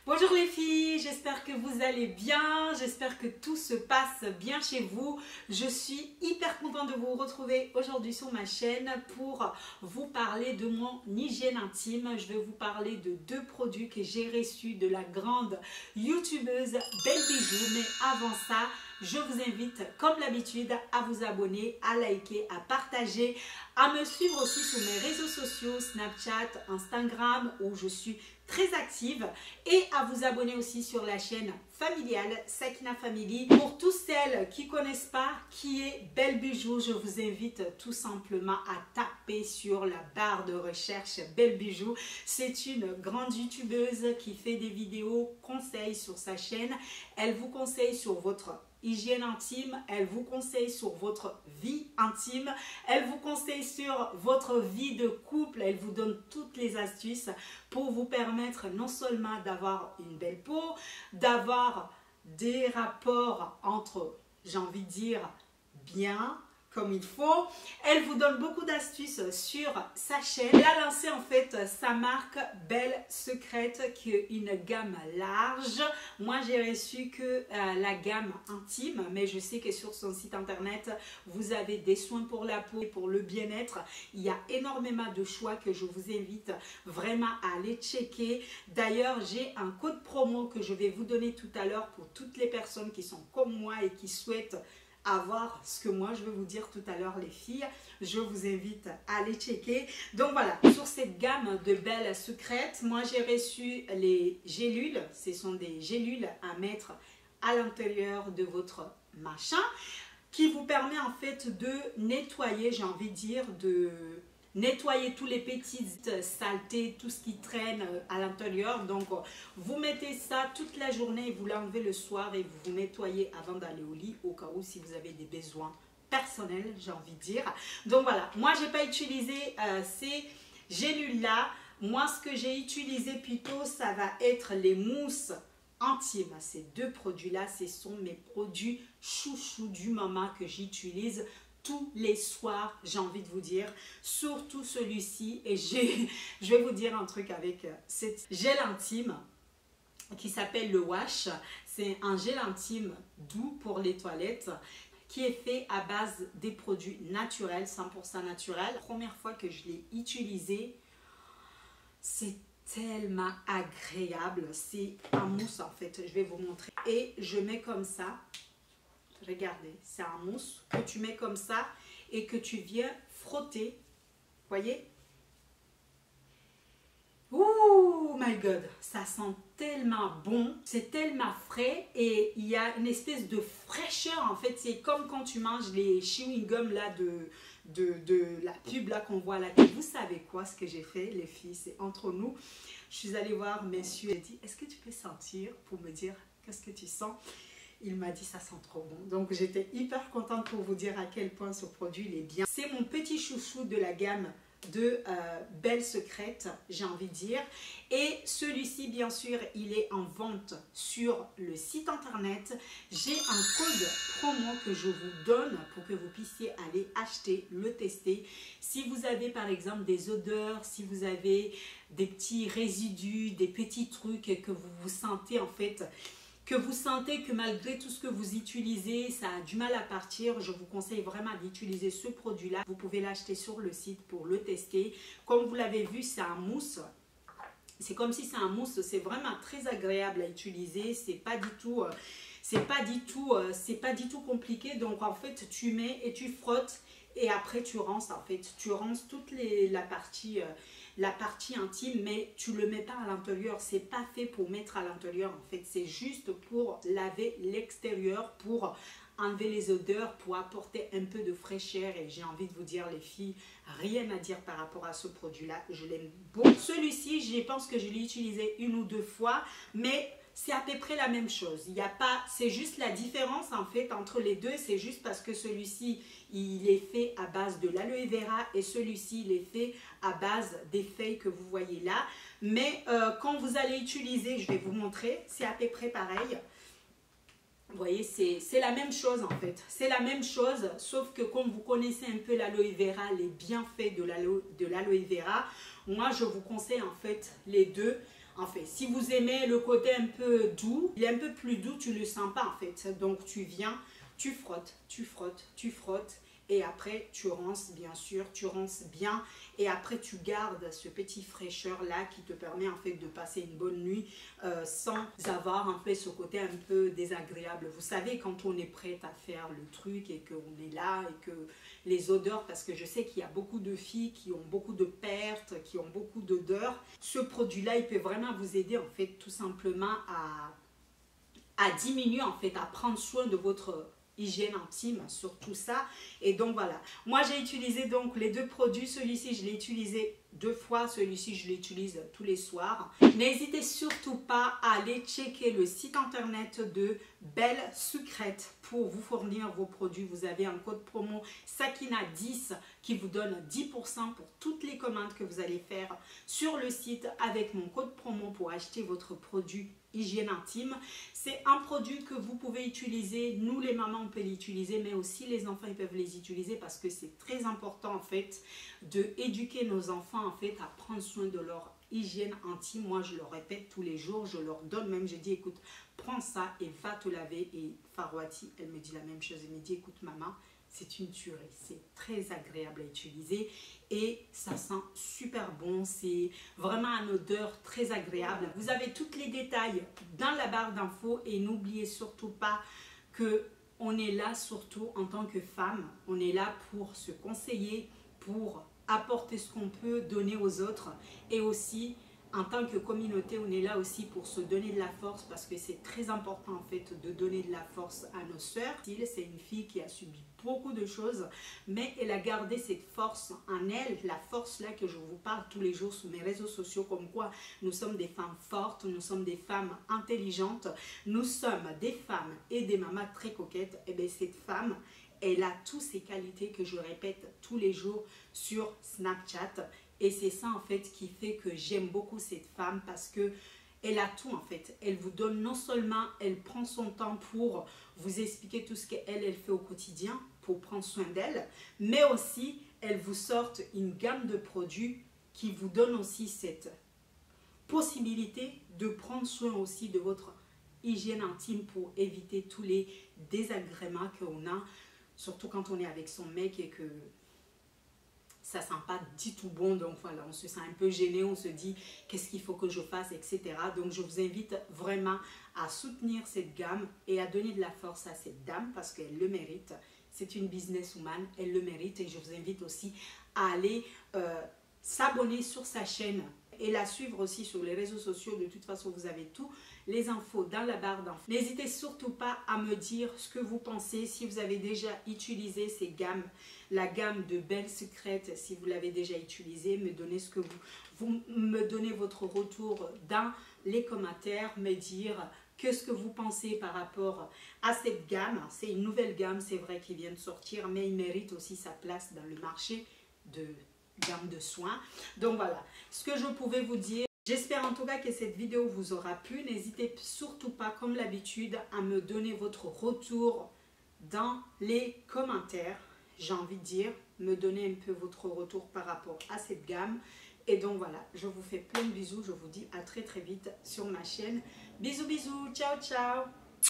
Bonjour les filles, j'espère que vous allez bien, j'espère que tout se passe bien chez vous. Je suis hyper contente de vous retrouver aujourd'hui sur ma chaîne pour vous parler de mon hygiène intime. Je vais vous parler de deux produits que j'ai reçus de la grande youtubeuse Belle Bijou. Mais avant ça, je vous invite comme d'habitude à vous abonner, à liker, à partager, à me suivre aussi sur mes réseaux sociaux, Snapchat, Instagram où je suis très active et à vous abonner aussi sur la chaîne familiale Sakina Family. Pour toutes celles qui ne connaissent pas qui est Belle Bijou, je vous invite tout simplement à taper sur la barre de recherche Belle Bijou. C'est une grande youtubeuse qui fait des vidéos conseils sur sa chaîne. Elle vous conseille sur votre hygiène intime, elle vous conseille sur votre vie intime, elle vous conseille sur votre vie de couple, elle vous donne toutes les astuces pour vous permettre non seulement d'avoir une belle peau, d'avoir des rapports entre, j'ai envie de dire, bien, comme il faut. Elle vous donne beaucoup d'astuces sur sa chaîne. Elle a lancé en fait sa marque Belle Secrète qui est une gamme large. Moi j'ai reçu que la gamme intime, mais je sais que sur son site internet vous avez des soins pour la peau et pour le bien-être. Il y a énormément de choix que je vous invite vraiment à aller checker. D'ailleurs j'ai un code promo que je vais vous donner tout à l'heure pour toutes les personnes qui sont comme moi et qui souhaitent avoir ce que moi je vais vous dire tout à l'heure les filles. Je vous invite à aller checker. Donc voilà, sur cette gamme de Belle Secrète, moi j'ai reçu les gélules. Ce sont des gélules à mettre à l'intérieur de votre machin qui vous permet en fait de nettoyer, j'ai envie de dire, de nettoyer tous les petites saletés, tout ce qui traîne à l'intérieur. Donc vous mettez ça toute la journée et vous l'enlevez le soir et vous vous nettoyez avant d'aller au lit au cas où si vous avez des besoins personnels, j'ai envie de dire. Donc voilà, moi j'ai pas utilisé ces gélules là. Moi ce que j'ai utilisé plutôt ça va être les mousses intimes. Ces deux produits là, ce sont mes produits chouchou du moment que j'utilise tous les soirs, j'ai envie de vous dire, surtout celui-ci. Et je vais vous dire un truc avec cette gel intime qui s'appelle le Wash. C'est un gel intime doux pour les toilettes qui est fait à base des produits naturels, 100% naturels. La première fois que je l'ai utilisé, c'est tellement agréable. C'est un mousse en fait, je vais vous montrer. Et je mets comme ça. Regardez, c'est un mousse que tu mets comme ça et que tu viens frotter. Voyez? Oh my god, ça sent tellement bon, c'est tellement frais et il y a une espèce de fraîcheur en fait. C'est comme quand tu manges les chewing-gums là de la pub là qu'on voit là. Et vous savez quoi ce que j'ai fait les filles? C'est entre nous. Je suis allée voir messieurs et dit est-ce que tu peux sentir pour me dire qu'est-ce que tu sens? Il m'a dit ça sent trop bon. Donc j'étais hyper contente pour vous dire à quel point ce produit il est bien. C'est mon petit chouchou de la gamme de Belle Secrète, j'ai envie de dire. Et celui-ci, bien sûr, il est en vente sur le site internet. J'ai un code promo que je vous donne pour que vous puissiez aller acheter, le tester. Si vous avez par exemple des odeurs, si vous avez des petits résidus, des petits trucs que vous vous sentez en fait... que vous sentez que malgré tout ce que vous utilisez, ça a du mal à partir, je vous conseille vraiment d'utiliser ce produit-là. Vous pouvez l'acheter sur le site pour le tester. Comme vous l'avez vu, c'est un mousse. C'est comme si c'est un mousse, c'est vraiment très agréable à utiliser. C'est pas du tout compliqué. Donc en fait, tu mets et tu frottes et après tu rinces en fait. Tu rinces toute la partie intime, mais tu le mets pas à l'intérieur. C'est pas fait pour mettre à l'intérieur en fait. C'est juste pour laver l'extérieur, pour enlever les odeurs, pour apporter un peu de fraîcheur. Et j'ai envie de vous dire les filles, rien à dire par rapport à ce produit là, je l'aime beaucoup. Celui-ci, je pense que je l'ai utilisé une ou deux fois, mais c'est à peu près la même chose. Il n'y a pas, c'est juste la différence en fait entre les deux, c'est juste parce que celui-ci il est fait à base de l'aloe vera et celui-ci il est fait à base des feuilles que vous voyez là. Mais quand vous allez utiliser, je vais vous montrer, c'est à peu près pareil. Vous voyez, c'est la même chose en fait. C'est la même chose, sauf que comme vous connaissez un peu l'aloe vera, les bienfaits de l'aloe vera, moi je vous conseille en fait les deux. En fait, si vous aimez le côté un peu doux, il est un peu plus doux, tu ne le sens pas en fait. Donc tu viens, tu frottes, tu frottes, tu frottes. Et après, tu rinces, bien sûr, tu rinces bien. Et après, tu gardes ce petit fraîcheur-là qui te permet en fait de passer une bonne nuit sans avoir en fait ce côté un peu désagréable. Vous savez, quand on est prête à faire le truc et qu'on est là et que les odeurs, parce que je sais qu'il y a beaucoup de filles qui ont beaucoup de pertes, qui ont beaucoup d'odeurs. Ce produit-là, il peut vraiment vous aider en fait tout simplement à diminuer en fait, à prendre soin de votre hygiène intime sur tout ça. Et donc voilà, moi j'ai utilisé donc les deux produits. Celui-ci je l'ai utilisé 2 fois, celui-ci je l'utilise tous les soirs. N'hésitez surtout pas à aller checker le site internet de Belle Sucrète pour vous fournir vos produits. Vous avez un code promo Sakina10 qui vous donne 10% pour toutes les commandes que vous allez faire sur le site avec mon code promo pour acheter votre produit hygiène intime. C'est un produit que vous pouvez utiliser, nous les mamans on peut l'utiliser, mais aussi les enfants ils peuvent les utiliser parce que c'est très important en fait de éduquer nos enfants en fait à prendre soin de leur hygiène intime. Moi je le répète tous les jours, je leur donne même, je dis écoute prends ça et va te laver. Et Farouati elle me dit la même chose, elle me dit écoute maman, c'est une tuerie, c'est très agréable à utiliser et ça sent super bon, c'est vraiment une odeur très agréable. Vous avez tous les détails dans la barre d'infos et n'oubliez surtout pas que on est là surtout en tant que femme, on est là pour se conseiller, pour apporter ce qu'on peut donner aux autres et aussi en tant que communauté, on est là aussi pour se donner de la force parce que c'est très important en fait de donner de la force à nos sœurs. C'est une fille qui a subi beaucoup de choses, mais elle a gardé cette force en elle, la force là que je vous parle tous les jours sur mes réseaux sociaux, comme quoi nous sommes des femmes fortes, nous sommes des femmes intelligentes, nous sommes des femmes et des mamas très coquettes. Et bien cette femme, elle a toutes ces qualités que je répète tous les jours sur Snapchat. Et c'est ça en fait qui fait que j'aime beaucoup cette femme parce que elle a tout en fait. Elle vous donne non seulement, elle prend son temps pour vous expliquer tout ce qu'elle fait au quotidien pour prendre soin d'elle, mais aussi elle vous sort une gamme de produits qui vous donne aussi cette possibilité de prendre soin aussi de votre hygiène intime pour éviter tous les désagréments qu'on a, surtout quand on est avec son mec et que ça sent pas du tout bon. Donc voilà, on se sent un peu gêné, on se dit qu'est-ce qu'il faut que je fasse, etc. Donc je vous invite vraiment à soutenir cette gamme et à donner de la force à cette dame parce qu'elle le mérite. C'est une businesswoman, elle le mérite. Et je vous invite aussi à aller s'abonner sur sa chaîne et la suivre aussi sur les réseaux sociaux. De toute façon, vous avez tous les infos dans la barre d'infos. N'hésitez surtout pas à me dire ce que vous pensez, si vous avez déjà utilisé ces gammes, la gamme de Belle Sucrète, si vous l'avez déjà utilisé, me donnez ce que vous me donnez votre retour dans les commentaires, me dire qu'est-ce que vous pensez par rapport à cette gamme. C'est une nouvelle gamme, c'est vrai, qui vient de sortir, mais il mérite aussi sa place dans le marché de gamme de soins. Donc voilà ce que je pouvais vous dire. J'espère en tout cas que cette vidéo vous aura plu. N'hésitez surtout pas, comme l'habitude, à me donner votre retour dans les commentaires. J'ai envie de dire, me donner un peu votre retour par rapport à cette gamme. Et donc voilà, je vous fais plein de bisous. Je vous dis à très très vite sur ma chaîne. Bisous bisous, ciao ciao.